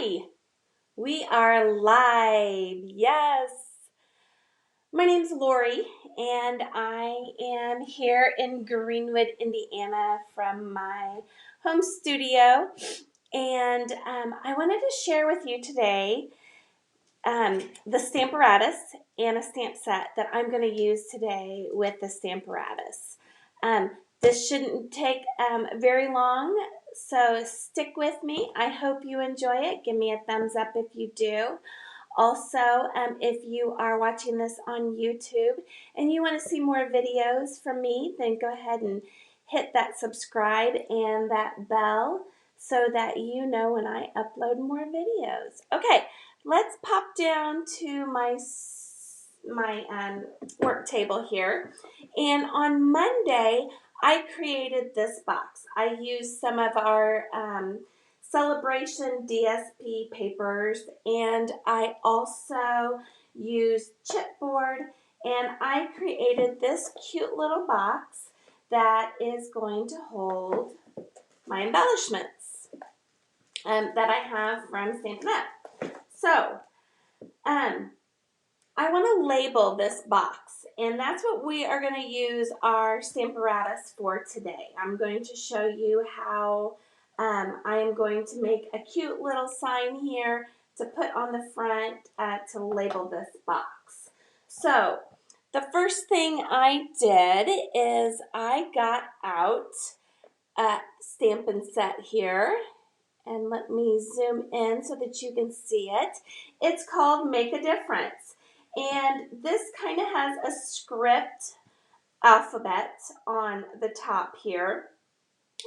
Hi, we are live. Yes. My name's Lori, and I am here in Greenwood, Indiana from my home studio. And I wanted to share with you today the Stamparatus and a stamp set that I'm going to use today with the Stamparatus. This shouldn't take very long, so stick with me. I hope you enjoy it. Give me a thumbs up if you do. Also, if you are watching this on YouTube and you want to see more videos from me, then go ahead and hit that subscribe and that bell so that you know when I upload more videos. Okay, let's pop down to my work table here. And on Monday, I created this box. I used some of our Sale-A-Bration DSP papers, and I also used chipboard, and I created this cute little box that is going to hold my embellishments that I have from Stampin' Up. So, I want to label this box, and that's what we are going to use our Stamparatus for today. I'm going to show you how I am going to make a cute little sign here to put on the front to label this box. So the first thing I did is I got out a Stampin' Set here, and let me zoom in so that you can see it. It's called Make a Difference. And this kind of has a script alphabet on the top here.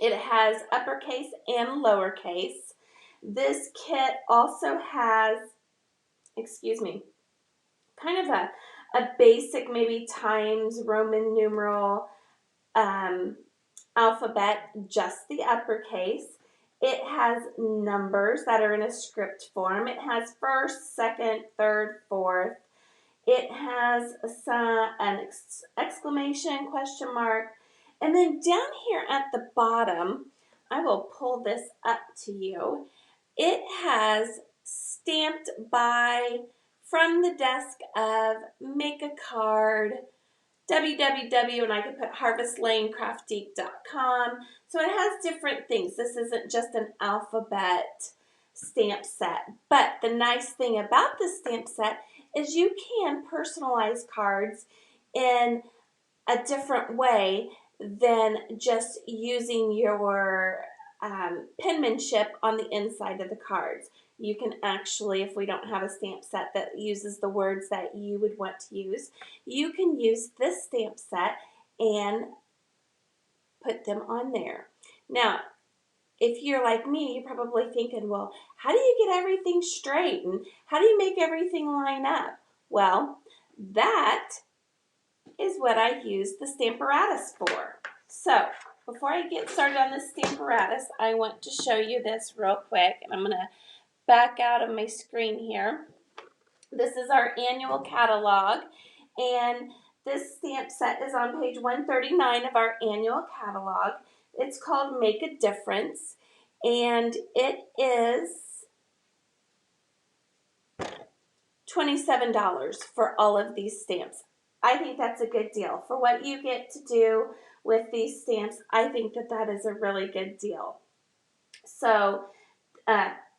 It has uppercase and lowercase. This kit also has, kind of a basic maybe Times Roman numeral alphabet, just the uppercase. It has numbers that are in a script form. It has first, second, third, fourth. It has an exclamation, question mark, and then down here at the bottom, I will pull this up to you. It has stamped by, from the desk of, make a card, www, and I could put harvestlanecraftgeek.com. So it has different things. This isn't just an alphabet stamp set. But the nice thing about the stamp set is you can personalize cards in a different way than just using your penmanship on the inside of the cards. You can actually, if we don't have a stamp set that uses the words that you would want to use, you can use this stamp set and put them on there. Now, if you're like me, you're probably thinking, well, how do you get everything straight and how do you make everything line up? Well, that is what I use the Stamparatus for. So, before I get started on the Stamparatus, I want to show you this real quick, and I'm going to back out of my screen here. This is our annual catalog, and this stamp set is on page 139 of our annual catalog. It's called Make a Difference, and it is $27 for all of these stamps. I think that's a good deal. For what you get to do with these stamps, I think that that is a really good deal. So,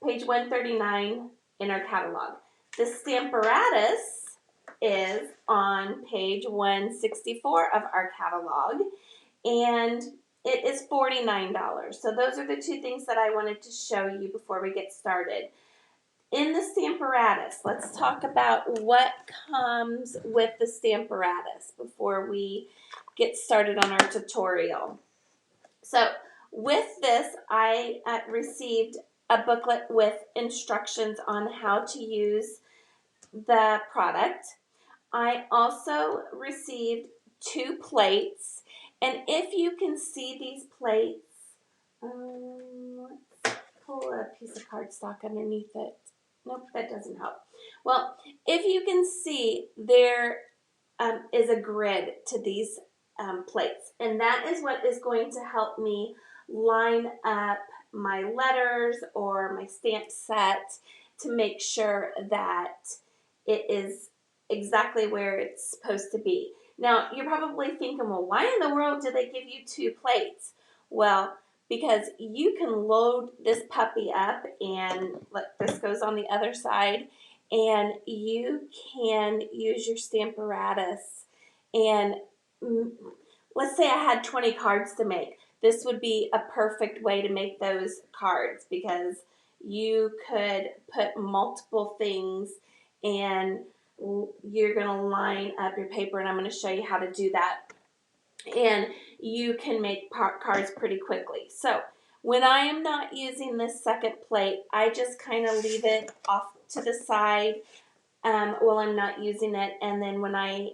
page 139 in our catalog. The Stamparatus is on page 164 of our catalog, and it is $49. So those are the two things that I wanted to show you before we get started. In the Stamparatus, let's talk about what comes with the Stamparatus before we get started on our tutorial. So with this, I received a booklet with instructions on how to use the product. I also received 2 plates, and if you can see these plates, let's pull a piece of cardstock underneath it. Nope, that doesn't help. Well, if you can see, there is a grid to these plates, and that is what is going to help me line up my letters or my stamp set to make sure that it is exactly where it's supposed to be. Now, you're probably thinking, well, why in the world did they give you 2 plates? Well, because you can load this puppy up, and this goes on the other side, and you can use your Stamparatus. And let's say I had 20 cards to make. This would be a perfect way to make those cards, because you could put multiple things, and you're going to line up your paper, and I'm going to show you how to do that. And you can make cards pretty quickly. So when I am not using this second plate, I just kind of leave it off to the side while I'm not using it. And then when I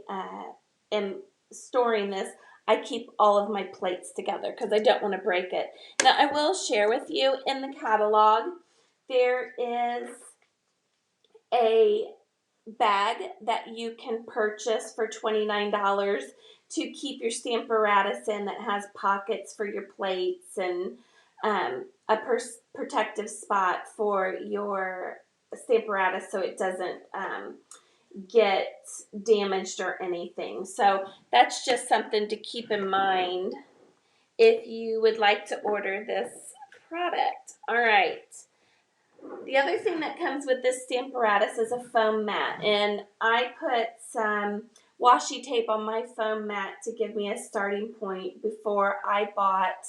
am storing this, I keep all of my plates together because I don't want to break it. Now, I will share with you, in the catalog, there is a bag that you can purchase for $29 to keep your Stamparatus in, that has pockets for your plates and a protective spot for your Stamparatus so it doesn't get damaged or anything. So that's just something to keep in mind if you would like to order this product. All right. The other thing that comes with this Stamparatus is a foam mat, and I put some washi tape on my foam mat to give me a starting point before I bought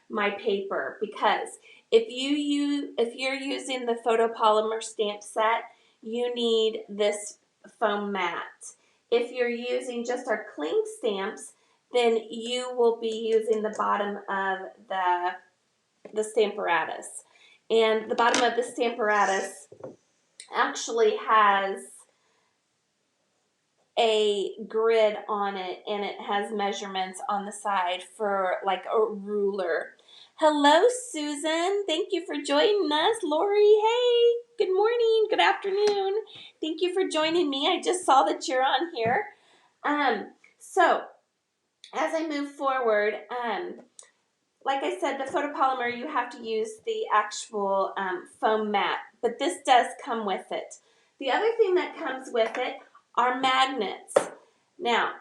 my paper, because if you're using the photopolymer stamp set, you need this foam mat. If you're using just our cling stamps, then you will be using the bottom of the Stamparatus. And the bottom of the Stamparatus actually has a grid on it, and it has measurements on the side for like a ruler. Hello, Susan. Thank you for joining us. Lori, hey, good morning, good afternoon. Thank you for joining me. I just saw that you're on here. So as I move forward, like I said, the photopolymer, you have to use the actual foam mat, but this does come with it. The other thing that comes with it are magnets. Now,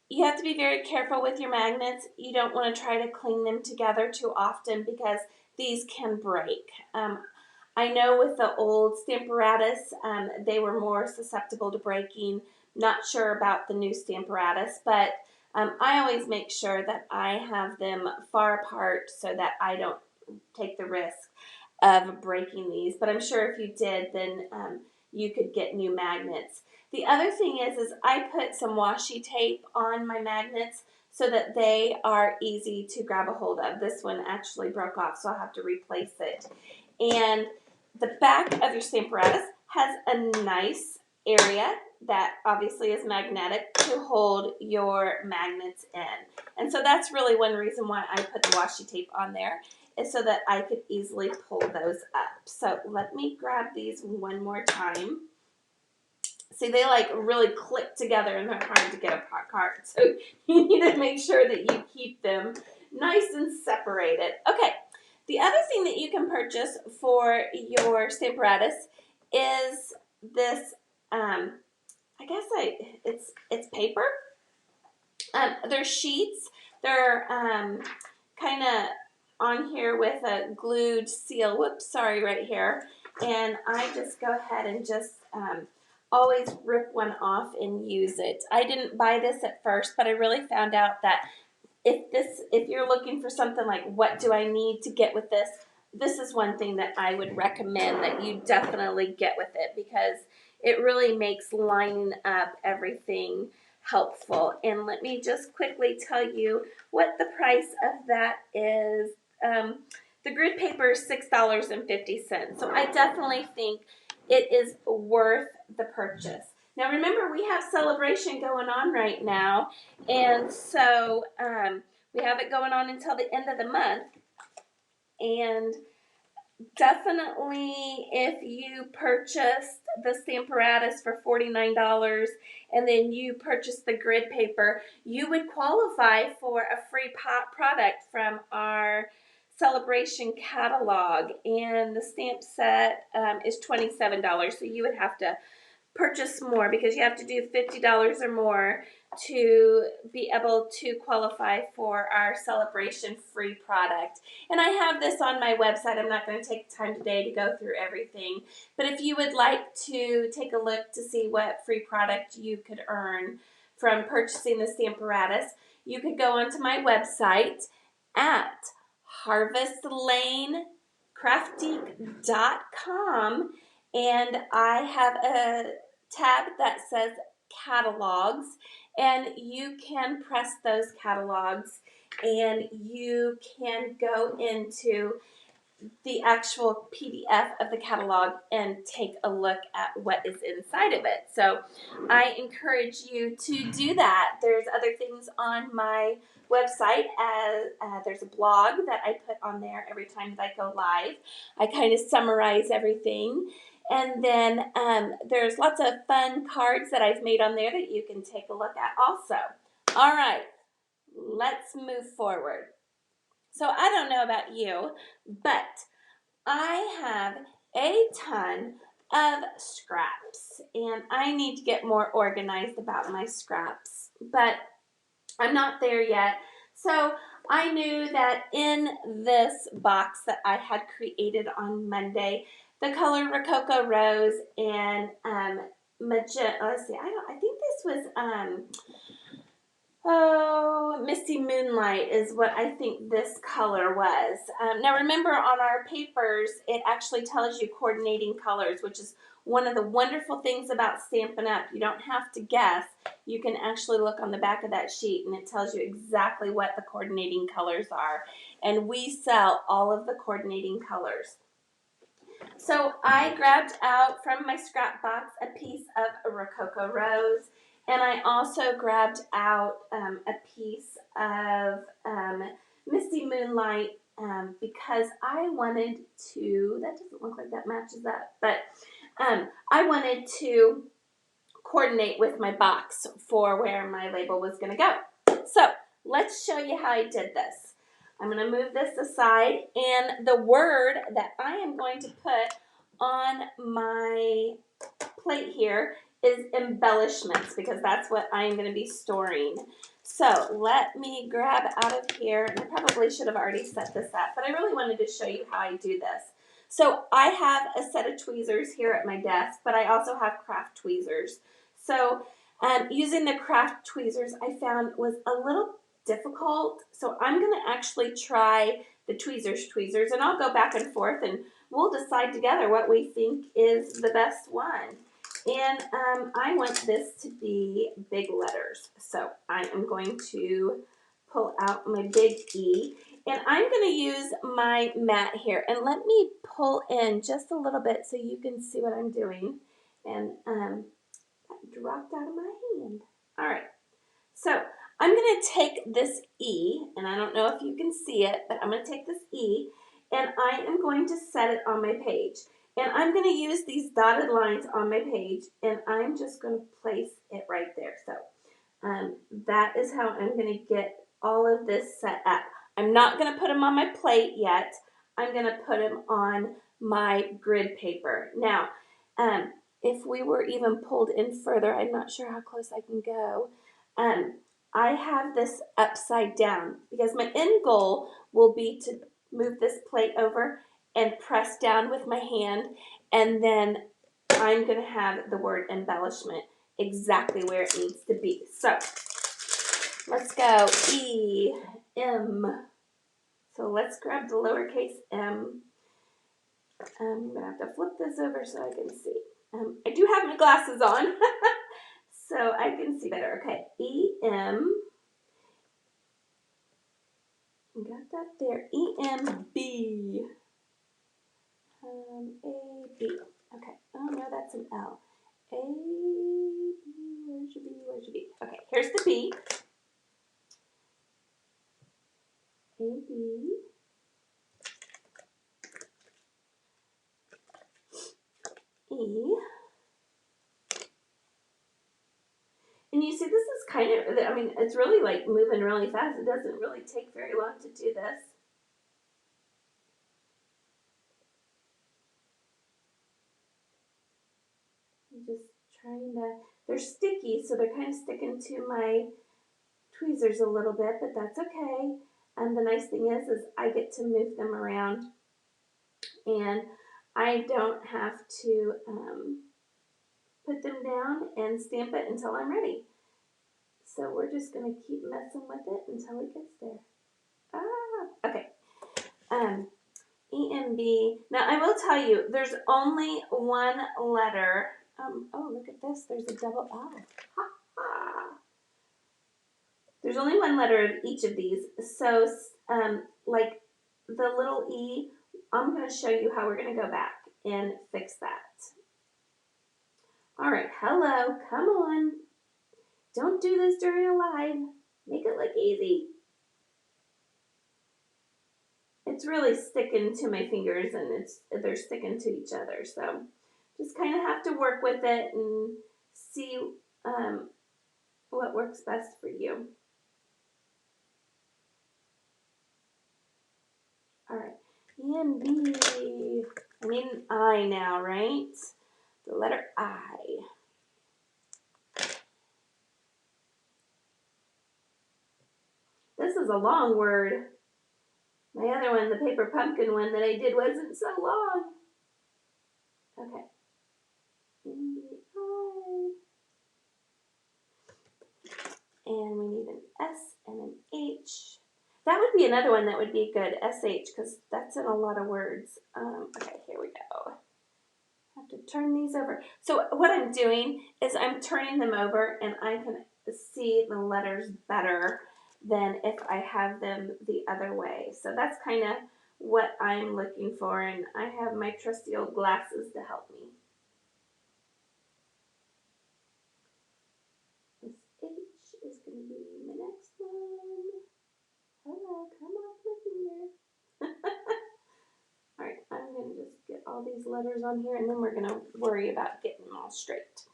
you have to be very careful with your magnets. You don't want to try to cling them together too often, because these can break. I know with the old Stamparatus, they were more susceptible to breaking. Not sure about the new Stamparatus, but I always make sure that I have them far apart so that I don't take the risk of breaking these. But I'm sure if you did, then you could get new magnets. The other thing is I put some washi tape on my magnets so that they are easy to grab a hold of. This one actually broke off, so I'll have to replace it. And the back of your Stamparatus has a nice area that obviously is magnetic to hold your magnets in. And so that's really one reason why I put the washi tape on there, is so that I could easily pull those up. So let me grab these one more time. See, they like really click together and they're hard to get apart. So you need to make sure that you keep them nice and separated. Okay, the other thing that you can purchase for your Stamparatus is this, it's paper. They're sheets. They're kind of on here with a glued seal. Whoops, sorry, right here. And I just go ahead and just always rip one off and use it. I didn't buy this at first, but I really found out that if you're looking for something like, what do I need to get with this, this is one thing that I would recommend that you definitely get with it, because it really makes lining up everything helpful. And let me just quickly tell you what the price of that is. The grid paper is $6.50. So I definitely think it is worth the purchase. Now remember, we have Sale-A-Bration going on right now, and so we have it going on until the end of the month. And definitely, if you purchased the Stamparatus for $49 and then you purchased the grid paper, you would qualify for a free product from our Sale-A-Bration catalog, and the stamp set is $27. So you would have to purchase more because you have to do $50 or more to be able to qualify for our Sale-A-Bration free product. And I have this on my website. I'm not going to take time today to go through everything, but if you would like to take a look to see what free product you could earn from purchasing the Stamparatus, you could go onto my website at harvestlanecraftique.com, and I have a tab that says catalogs, and you can press those catalogs and you can go into the actual PDF of the catalog and take a look at what is inside of it. So I encourage you to do that. There's other things on my website. There's a blog that I put on there every time that I go live. I kind of summarize everything. And then there's lots of fun cards that I've made on there that you can take a look at also. All right, let's move forward. So I don't know about you, but I have a ton of scraps, and I need to get more organized about my scraps, but I'm not there yet. So I knew that in this box that I had created on Monday, the color Rococo Rose and magenta, let's see, I think this was Misty Moonlight is what I think this color was. Now remember, on our papers, it actually tells you coordinating colors, which is one of the wonderful things about Stampin' Up. You don't have to guess. You can actually look on the back of that sheet, and it tells you exactly what the coordinating colors are. And we sell all of the coordinating colors. So I grabbed out from my scrap box a piece of a Rococo Rose, and I also grabbed out a piece of Misty Moonlight because I wanted to, that doesn't look like that matches up, but I wanted to coordinate with my box for where my label was going to go. So let's show you how I did this. I'm going to move this aside, and the word that I am going to put on my plate here is embellishments, because that's what I'm going to be storing. So let me grab out of here, and I probably should have already set this up, but I really wanted to show you how I do this. So I have a set of tweezers here at my desk, but I also have craft tweezers. So using the craft tweezers I found was a little difficult, so I'm going to actually try the tweezers, and I'll go back and forth and we'll decide together what we think is the best one. And I want this to be big letters, so I am going to pull out my big E, and I'm going to use my mat here, and let me pull in just a little bit so you can see what I'm doing. And that dropped out of my hand. All right, so I'm going to take this E, and I don't know if you can see it, but I'm going to take this E, and I am going to set it on my page. And I'm going to use these dotted lines on my page, and I'm just going to place it right there. So that is how I'm going to get all of this set up. I'm not going to put them on my plate yet. I'm going to put them on my grid paper. Now, if we were even pulled in further, I'm not sure how close I can go. I have this upside down because my end goal will be to move this plate over and press down with my hand, and then I'm going to have the word embellishment exactly where it needs to be. So let's go E, M. So let's grab the lowercase m. I'm going to have to flip this over so I can see. I do have my glasses on, so I can see better. Okay, E, M. Got that there. E, M, B. A, B. Okay. Oh, no, that's an L. A, B, where's your B, where's your B? Okay, here's the B. A, B. E. And you see, this is kind of, I mean, it's really like moving really fast. It doesn't really take very long to do this. trying to, they're sticky, so they're kind of sticking to my tweezers a little bit, but that's okay. And the nice thing is I get to move them around, and I don't have to put them down and stamp it until I'm ready. So we're just going to keep messing with it until it gets there. Okay. EMB. Now I will tell you, there's only one letter. Oh, look at this. There's a double L. Ha ha. There's only one letter of each of these. So, like the little E, I'm going to show you how we're going to go back and fix that. All right. Hello. Come on. Don't do this during a live. Make it look easy. It's really sticking to my fingers, and they're sticking to each other. So just kind of have to work with it and see what works best for you. All right, and B. I need an I now, right? The letter I. This is a long word. My other one, the paper pumpkin one that I did, wasn't so long. Okay. I. And we need an S and an H. That would be another one that would be good, SH, because that's in a lot of words. Okay, here we go. I have to turn these over. So what I'm doing is I'm turning them over, and I can see the letters better than if I have them the other way. So that's kind of what I'm looking for, and I have my trusty old glasses to help me. This H is going to be my next one. Hello, come off my finger. All right, I'm going to just get all these letters on here, and then we're going to worry about getting them all straight.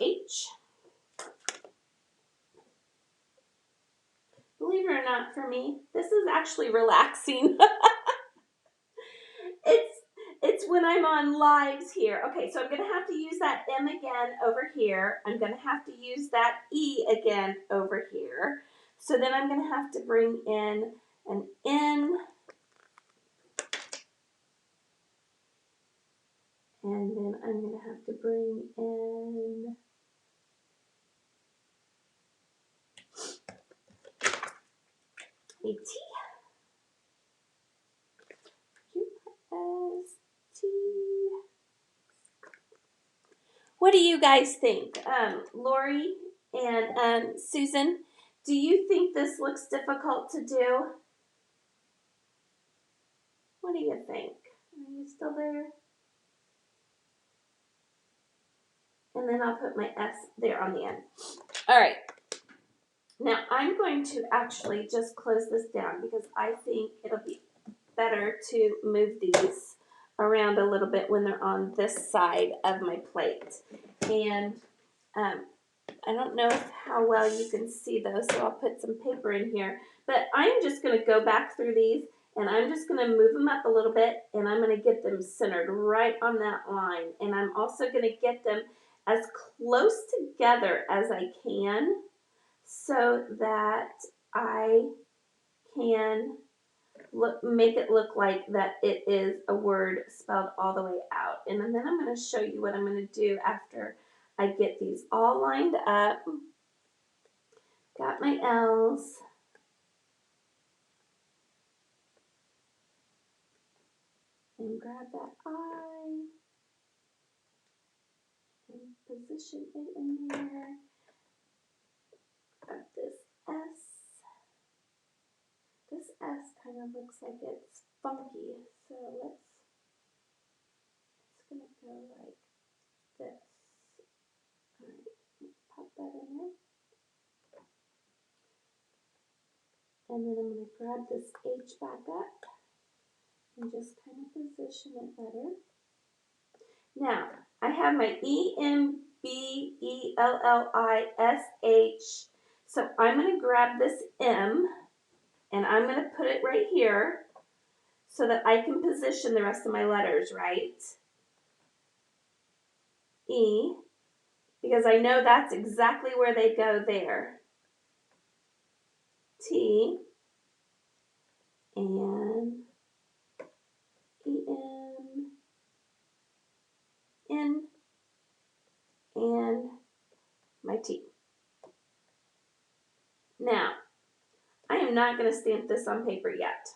H. Believe it or not, for me, this is actually relaxing. It's when I'm on lives here. Okay, so I'm going to have to use that M again over here. I'm going to have to use that E again over here. So then I'm going to have to bring in an N. And then I'm going to have to bring in a T. U-S-T. What do you guys think? Lori and Susan, do you think this looks difficult to do? What do you think? Are you still there? And then I'll put my S there on the end. All right. Now I'm going to actually just close this down because I think it'll be better to move these around a little bit when they're on this side of my plate. And I don't know how well you can see those, so I'll put some paper in here. But I'm just going to go back through these, and I'm just going to move them up a little bit, and I'm going to get them centered right on that line. And I'm also going to get them as close together as I can so that I can make it look like that it is a word spelled all the way out. And then I'm going to show you what I'm going to do after I get these all lined up. Got my L's. And grab that I. And position it in there. Grab this S. This S kind of looks like it's funky. So it's going to go like this. Alright, let's pop that in there. And then I'm going to grab this H back up and just kind of position it better. Now, I have my E-M-B-E-L-L-I-S-H. So I'm going to grab this M and I'm going to put it right here so that I can position the rest of my letters right. E, because I know that's exactly where they go there. T and E-N, N, and my T. Now, I am not going to stamp this on paper yet.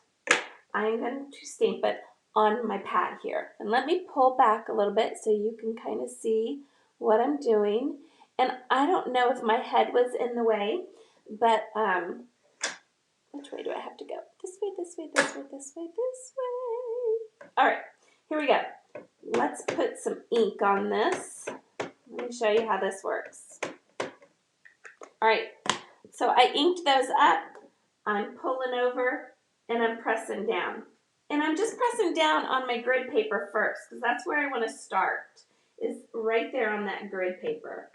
I am going to stamp it on my pad here. And let me pull back a little bit so you can kind of see what I'm doing. And I don't know if my head was in the way, but which way do I have to go? This way, this way, this way, this way, this way. All right, here we go. Let's put some ink on this. Let me show you how this works. All right, so I inked those up. I'm pulling over and I'm pressing down. And I'm just pressing down on my grid paper first because that's where I want to start, is right there on that grid paper.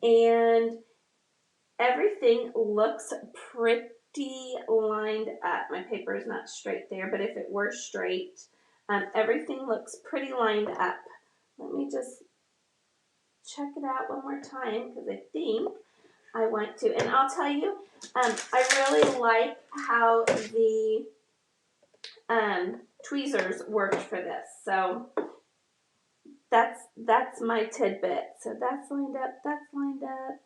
And everything looks pretty lined up. My paper is not straight there, but if it were straight, everything looks pretty lined up. Let me just check it out one more time because I think I want to. And I'll tell you, I really like how the tweezers worked for this. So that's my tidbit. So that's lined up, that's lined up.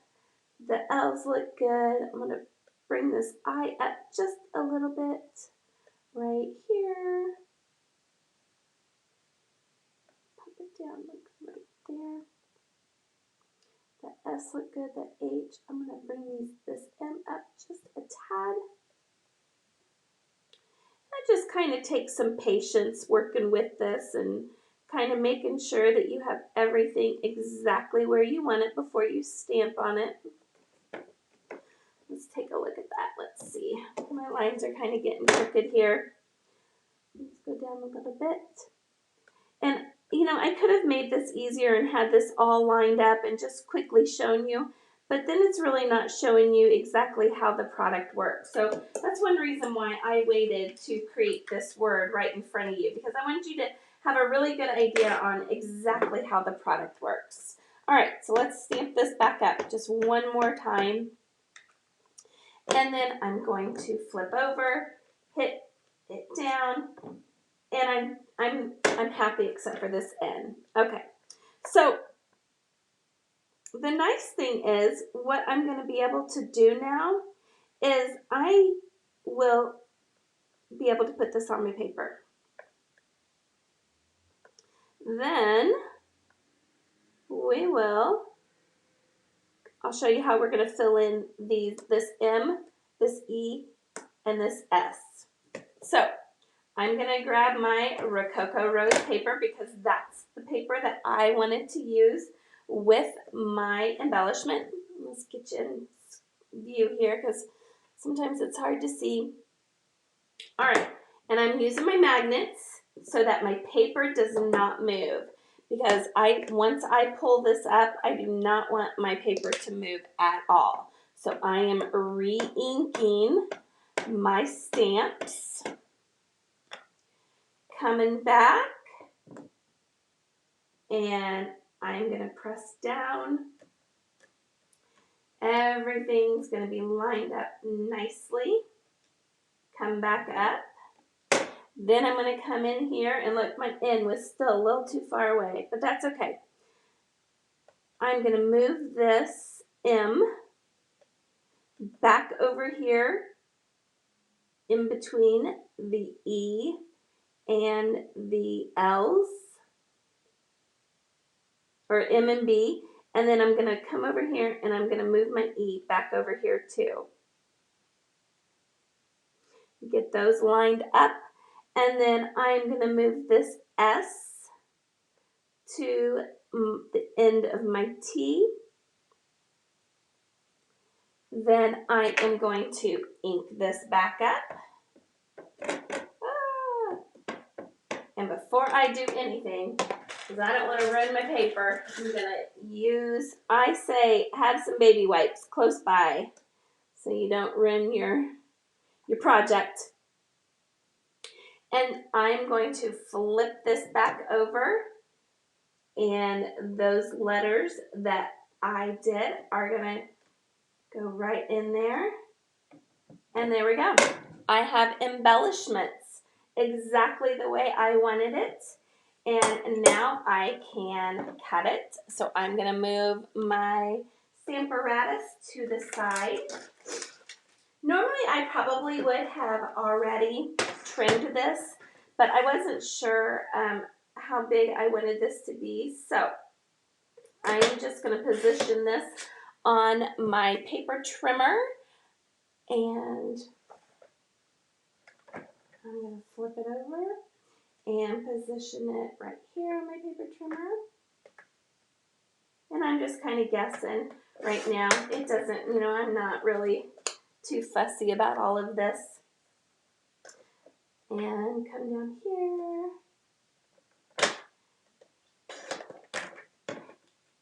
The L's look good. I'm going to bring this I up just a little bit right here. Pop it down, look right there. The S look good, the H. I'm going to bring this M up just a tad. That just kind of takes some patience working with this and kind of making sure that you have everything exactly where you want it before you stamp on it. Let's take a look at that. Let's see. My lines are kind of getting crooked here. Let's go down a little bit. And, you know, I could have made this easier and had this all lined up and just quickly shown you, but then it's really not showing you exactly how the product works. So that's one reason why I waited to create this word right in front of you, because I wanted you to have a really good idea on exactly how the product works. All right, so let's stamp this back up just one more time. And then I'm going to flip over, hit it down, and I'm happy except for this N. Okay, so the nice thing is what I'm going to be able to do now is I will be able to put this on my paper. Then we will, I'll show you how we're going to fill in this M, this E, and this S. So I'm going to grab my Rococo rose paper because that's the paper that I wanted to use with my embellishment. Let's get you in view here because sometimes it's hard to see. All right, and I'm using my magnets so that my paper does not move, because once I pull this up, I do not want my paper to move at all. So I am re-inking my stamps. Coming back, and I'm going to press down. Everything's going to be lined up nicely. Come back up. Then I'm going to come in here, and look, my N was still a little too far away, but that's okay. I'm going to move this M back over here in between the E and the L's, or M and B, and then I'm going to come over here and I'm going to move my E back over here too. Get those lined up, and then I'm going to move this S to the end of my T. Then I am going to ink this back up. And before I do anything, because I don't want to ruin my paper, I'm going to use, I say, have some baby wipes close by so you don't ruin your project. And I'm going to flip this back over, and those letters that I did are going to go right in there. And there we go. I have embellishments exactly the way I wanted it. And now I can cut it. So I'm going to move my Stamparatus to the side. Normally I probably would have already trimmed this, but I wasn't sure how big I wanted this to be. So I'm just going to position this on my paper trimmer, and I'm going to flip it over and position it right here on my paper trimmer. And I'm just kind of guessing right now. It doesn't, you know, I'm not really too fussy about all of this. And come down here.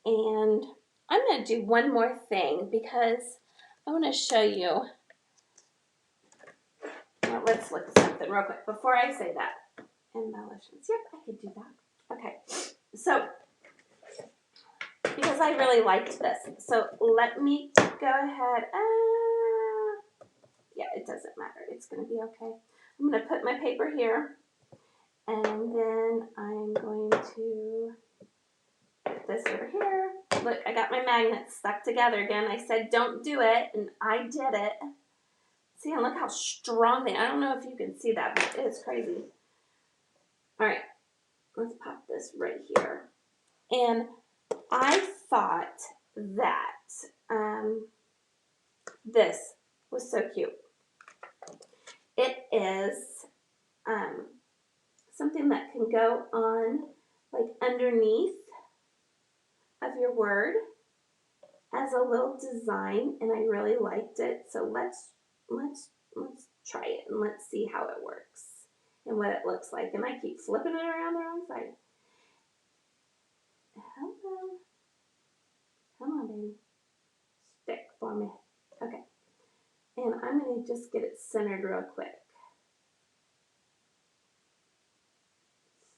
And I'm going to do one more thing because I want to show you. Well, let's look at something real quick before I say that. Embellishments. Yep, I could do that. Okay. So, because I really liked this. So, let me go ahead. Yeah, it doesn't matter. It's going to be okay. I'm going to put my paper here. And then I'm going to put this over here. Look, I got my magnets stuck together again. I said don't do it, and I did it. See, and look how strong they are. I don't know if you can see that, but it's crazy. All right, let's pop this right here. And I thought that this was so cute. It is something that can go on like underneath of your word as a little design, and I really liked it. So let's try it and let's see how it works and what it looks like. And I keep flipping it around the wrong side. Hello. Come on, baby. Stick for me. Okay. And I'm going to just get it centered real quick.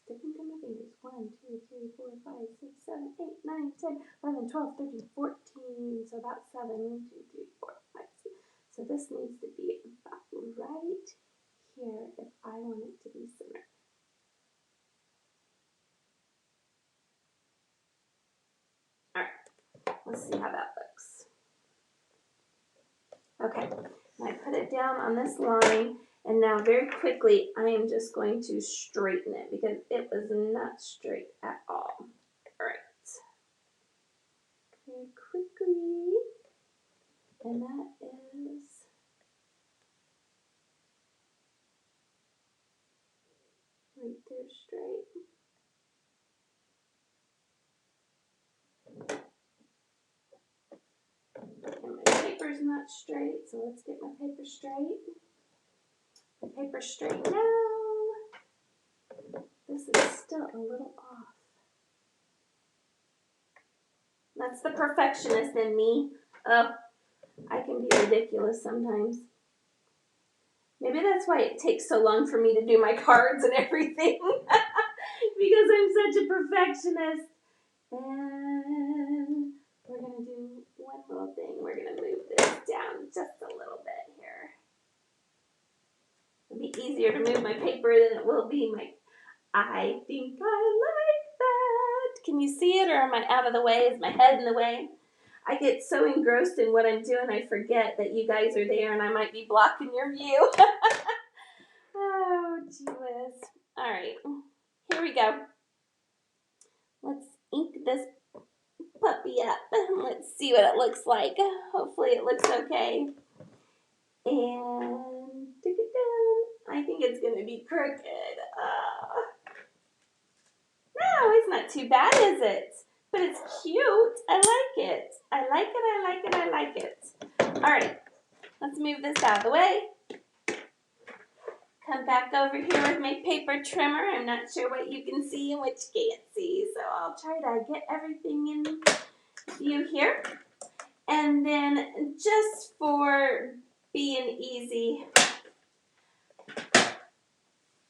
Sticking to my fingers. 1, 2, 3, 4, 5, 6, 7, 8, 9, 10, 11, 12, 13, 14. So about 7. 1, 2, 3, 4, 5, 6. So this needs to be about right here if I want it to be centered. All right. Let's see how that looks. Okay. And I put it down on this line. And now very quickly, I am just going to straighten it because it was not straight at all. All right. Very quickly. And that is right there straight. And my paper's not straight, so let's get my paper straight. My paper's straight now. This is still a little off. That's the perfectionist in me. Oh, I can be ridiculous sometimes. Maybe that's why it takes so long for me to do my cards and everything. Because I'm such a perfectionist. And we're going to do one little thing. We're going to move this down just a little bit here. It'll be easier to move my paper than it will be my... I think I like that. Can you see it, or am I out of the way? Is my head in the way? I get so engrossed in what I'm doing, I forget that you guys are there and I might be blocking your view. Oh, jeez. All right, here we go. Let's ink this puppy up. Let's see what it looks like. Hopefully it looks okay. And stick it down. I think it's going to be crooked. No, it's not too bad, is it? But it's cute. I like it. I like it, I like it, I like it. All right, let's move this out of the way. Come back over here with my paper trimmer. I'm not sure what you can see and what you can't see, so I'll try to get everything in view here. And then just for being easy,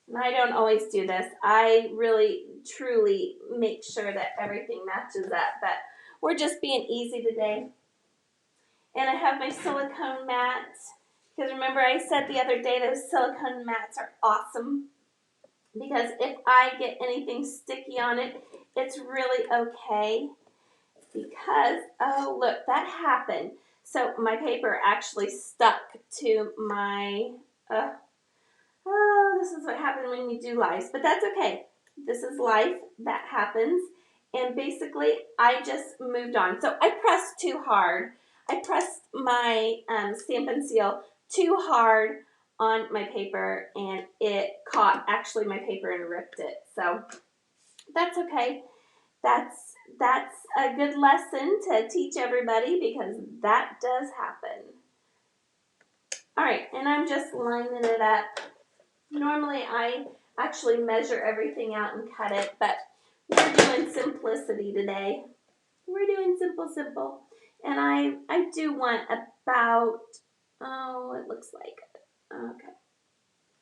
and I don't always do this, I really truly make sure that everything matches up, but we're just being easy today. And I have my silicone mat, because remember I said the other day those silicone mats are awesome, because if I get anything sticky on it, it's really okay. Because, oh look, that happened. So my paper actually stuck to my, oh, this is what happens when you do lives, but that's okay. This is life, that happens. And basically, I just moved on. So I pressed too hard. I pressed my Stampin' Seal too hard on my paper, and it caught actually my paper and ripped it. So that's okay. That's a good lesson to teach everybody, because that does happen. All right, and I'm just lining it up. Normally I actually measure everything out and cut it, but we're doing simplicity today. We're doing simple. And I do want about, oh, it looks like, okay,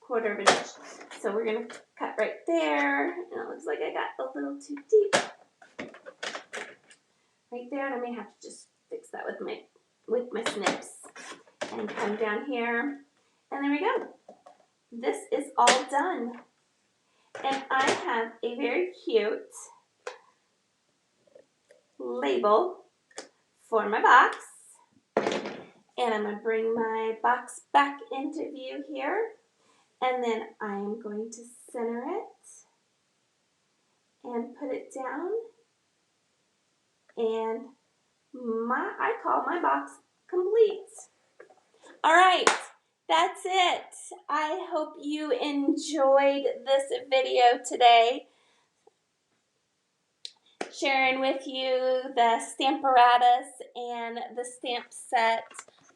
1/4 of an inch. So we're going to cut right there. And it looks like I got a little too deep. Right there, and I may have to just fix that with my snips. And come down here. And there we go. This is all done. And I have a very cute label for my box. And I'm going to bring my box back into view here. And then I'm going to center it and put it down. And I call my box complete. All right. That's it. I hope you enjoyed this video today. Sharing with you the Stamparatus and the stamp set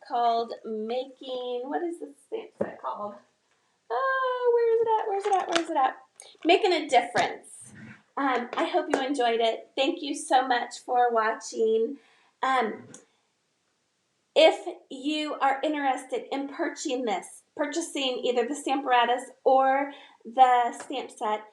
called what is the stamp set called? Oh, where's it at? Making a Difference. I hope you enjoyed it. Thank you so much for watching. If you are interested in purchasing either the Stamparatus or the stamp set,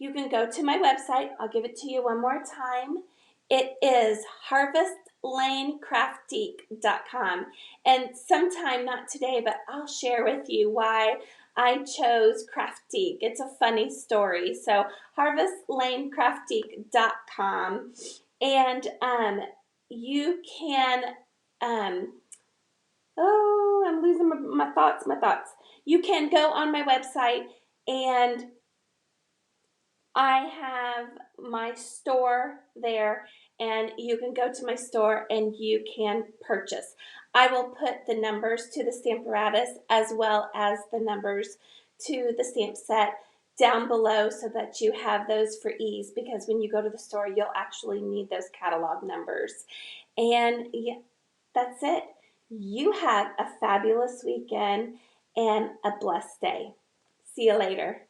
you can go to my website. I'll give it to you one more time. It is harvestlanecraftique.com. And sometime, not today, but I'll share with you why I chose Craftique. It's a funny story. So harvestlanecraftique.com. And you can... oh, I'm losing my thoughts. You can go on my website, and I have my store there, and you can go to my store and you can purchase. I will put the numbers to the Stamparatus as well as the numbers to the stamp set down below, so that you have those for ease, because when you go to the store, you'll actually need those catalog numbers. And yeah, that's it. You have a fabulous weekend and a blessed day. See you later.